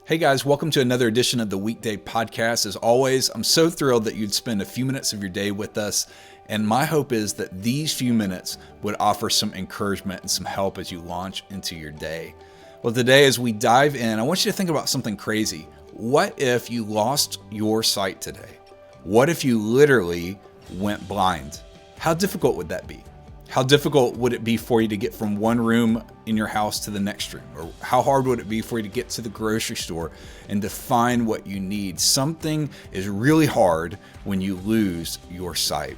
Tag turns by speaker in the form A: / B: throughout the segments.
A: Hey guys, welcome to another edition of the Weekday Podcast. As always, I'm so thrilled that you'd spend a few minutes of your day with us. And my hope is that these few minutes would offer some encouragement and some help as you launch into your day. Well, today as we dive in, I want you to think about something crazy. What if you lost your sight today? What if you literally went blind? How difficult would that be? How difficult would it be for you to get from one room in your house to the next room? Or how hard would it be for you to get to the grocery store and to find what you need? Something is really hard when you lose your sight.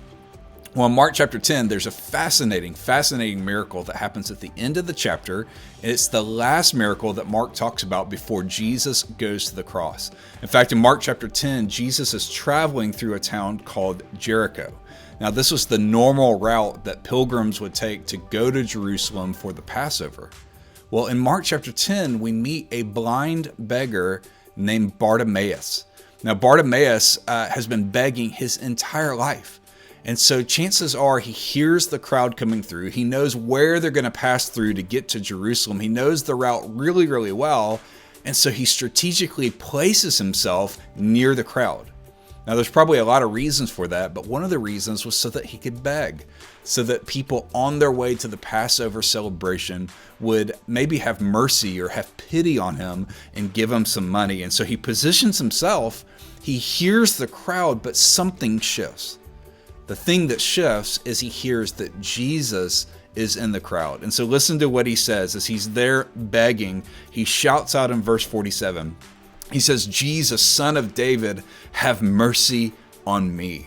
A: Well, in Mark chapter 10, there's a fascinating miracle that happens at the end of the chapter. And it's the last miracle that Mark talks about before Jesus goes to the cross. In fact, in Mark chapter 10, Jesus is traveling through a town called Jericho. Now, this was the normal route that pilgrims would take to go to Jerusalem for the Passover. Well, in Mark chapter 10, we meet a blind beggar named Bartimaeus. Now, Bartimaeus has been begging his entire life. And so chances are he hears the crowd coming through. He knows where they're going to pass through to get to Jerusalem. He knows the route really, really well. And so he strategically places himself near the crowd. Now, there's probably a lot of reasons for that, but one of the reasons was so that he could beg, so that people on their way to the Passover celebration would maybe have mercy or have pity on him and give him some money. And so he positions himself, he hears the crowd, but something shifts. The thing that shifts is he hears that Jesus is in the crowd. And so listen to what he says as he's there begging. He shouts out in verse 47. He says, "Jesus, Son of David, have mercy on me."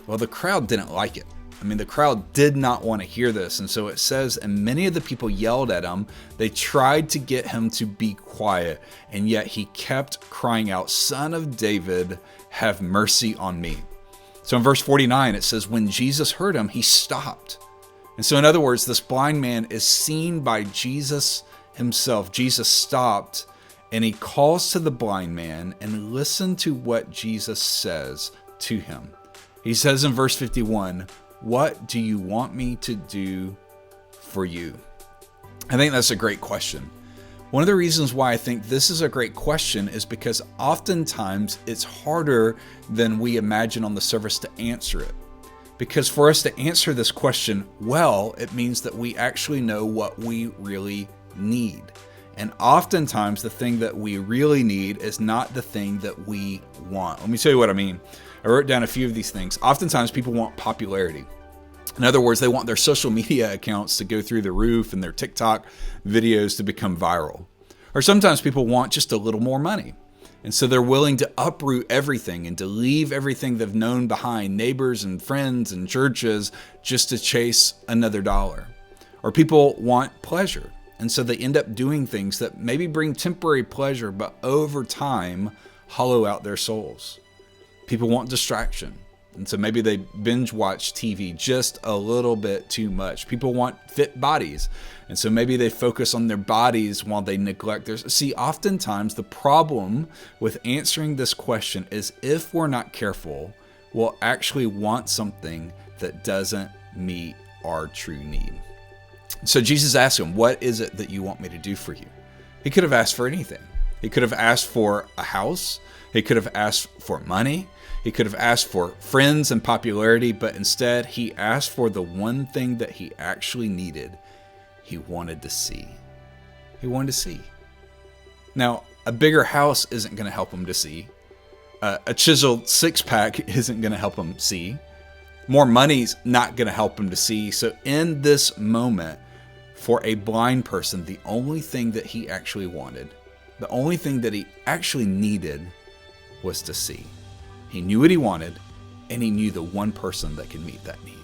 A: Well, the crowd didn't like it. The crowd did not want to hear this. And so it says, and many of the people yelled at him. They tried to get him to be quiet. And yet he kept crying out, "Son of David, have mercy on me." So in verse 49, it says, when Jesus heard him, he stopped. And so in other words, this blind man is seen by Jesus himself. Jesus stopped. And he calls to the blind man, and listen to what Jesus says to him. He says in verse 51, "What do you want me to do for you?" I think that's a great question. One of the reasons why I think this is a great question is because oftentimes it's harder than we imagine on the surface to answer it. Because for us to answer this question well, it means that we actually know what we really need. And oftentimes the thing that we really need is not the thing that we want. Let me tell you what I mean. I wrote down a few of these things. Oftentimes people want popularity. In other words, they want their social media accounts to go through the roof and their TikTok videos to become viral. Or sometimes people want just a little more money. And so they're willing to uproot everything and to leave everything they've known behind, neighbors and friends and churches, just to chase another dollar. Or people want pleasure. And so they end up doing things that maybe bring temporary pleasure, but over time hollow out their souls. People want distraction. And so maybe they binge watch TV just a little bit too much. People want fit bodies. And so maybe they focus on their bodies while they neglect theirs. See, oftentimes the problem with answering this question is if we're not careful, we'll actually want something that doesn't meet our true need. So Jesus asked him, "What is it that you want me to do for you?" He could have asked for anything. He could have asked for a house. He could have asked for money. He could have asked for friends and popularity, but instead he asked for the one thing that he actually needed. He wanted to see. He wanted to see. Now, a bigger house isn't going to help him to see. A chiseled six-pack isn't going to help him see. More money's not going to help him to see. So in this moment, for a blind person, the only thing that he actually wanted, the only thing that he actually needed was to see. He knew what he wanted, and he knew the one person that could meet that need.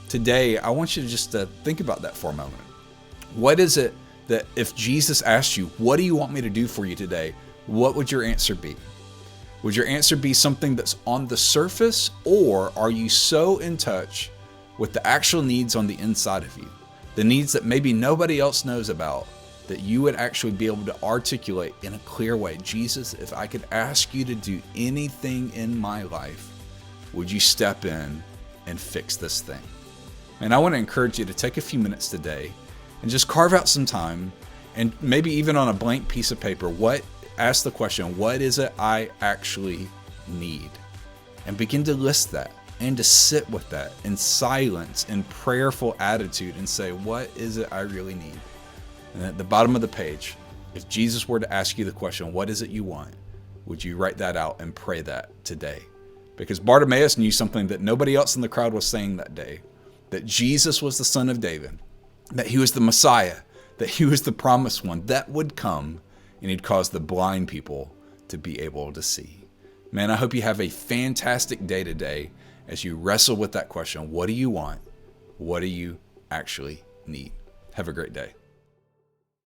A: Today, I want you to just think about that for a moment. What is it that if Jesus asked you, "What do you want me to do for you today?" what would your answer be? Would your answer be something that's on the surface, or are you so in touch with the actual needs on the inside of you? The needs that maybe nobody else knows about, that you would actually be able to articulate in a clear way. "Jesus, if I could ask you to do anything in my life, would you step in and fix this thing?" And I want to encourage you to take a few minutes today and just carve out some time, and maybe even on a blank piece of paper, what ask the question, what is it I actually need? And begin to list that and to sit with that in silence and prayerful attitude and say, what is it I really need? And at the bottom of the page, if Jesus were to ask you the question, what is it you want? Would you write that out and pray that today? Because Bartimaeus knew something that nobody else in the crowd was saying that day, that Jesus was the Son of David, that he was the Messiah, that he was the promised one that would come, and he'd cause the blind people to be able to see. Man, I hope you have a fantastic day today as you wrestle with that question. What do you want? What do you actually need? Have a great day.